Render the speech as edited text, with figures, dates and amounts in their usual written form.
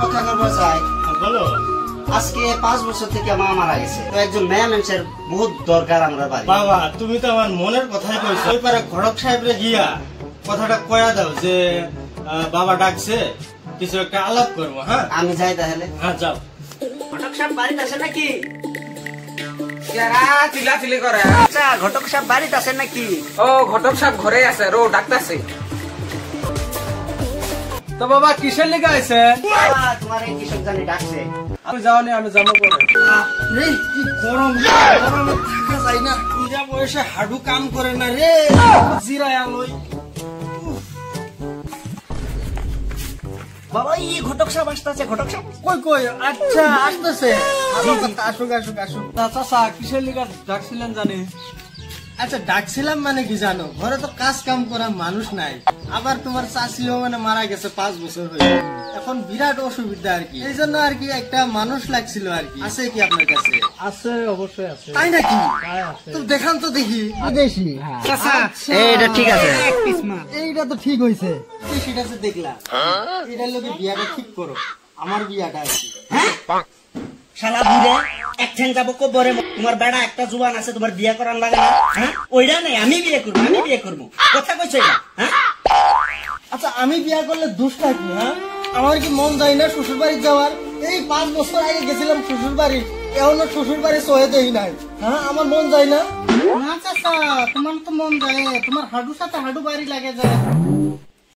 কথা বলবো চাই। বলো। আজকে 5 বছর থেকে মা মারা গেছে, তো একজন মেয়ে মানুষের বহুত দরকার আমরা বাড়ি। বাবা তুমি তো আমার মনের কথাই কইছো। ওই পারে ঘটক সাহেবরে গিয়া কথাটা কয়া দাও যে বাবা ডাকছে, কিছু একটা আলাপ করবো। হ্যাঁ আমি যাই তাহলে। হ্যাঁ যাও। ঘটক সাহেব বাড়িতে আছে নাকি? চিলাচিলি করে। আচ্ছা, ঘটক সাহেব বাড়িতে আছে নাকি? ও ঘটক সাহেব ঘরে আছে, রো ডাকতেছে। তো বাবা কিসের লেগে আছে? তোমার এই কৃষক জানি ডাকছে। আমি যাওনি, আমি যাবো পরে। কি গরম, গরমে থাকা যায় না। পূজা বয়সে হাডু কাম করে না রে, জিরায় আলোই। বাবা এই ঘটক সাহেব আসতেছে। ঘটক সাহেব কই কই? আচ্ছা আসতেছে। আসুক আসুক আসুক। চাচা কিসের লেগে ডাকছিলেন জানি? আচ্ছা ডাকছিলাম মানে কি জানো, ঘরে তো কাজ কাম করা মানুষ নাই, আবার তোমার চাষিও মানে মারা গেছে 5 বছর হয়ে, এখন বিরাট অসুবিধা আর কি, এই জন্য আর কি একটা মানুষ লাগছিল আর কি। আছে কি আপনার কাছে? আছে, অবশ্যই আছে। তাই নাকি? তো দেখান তো দেখি। দেখি এইটা ঠিক আছে। এইটা তো ঠিক হয়েছে, সেটা তো দেখলাম। এটার লোকে বিয়াটা ঠিক করো, আমার বিয়াটা আর কি। হ্যাঁ শালা বুড়ে এক ঠ্যাং যাবো কবরে। তোমার বেড়া একটা জুবান আছে, তোমার বিয়ে করার লাগে না? হ্যাঁ ওইটা নেই, আমি বিয়ে করবো, আমি বিয়ে করবো। কথা কইছো এটা? হ্যাঁ আচ্ছা আমি বিয়া করলে দোষটা কি? হ্যাঁ আমার কি মন যায় না শ্বশুর বাড়ি যাওয়ার? এই 5 বছর আগে গেছিলাম শ্বশুর বাড়ি, এখনো শ্বশুর বাড়ি সহে দেই নাই। হ্যাঁ আমার মন যায় না? না চাচা, তোমার তো মন যায়, তোমার হাডুর সাথে হাডু বাড়ি লাগে যায়।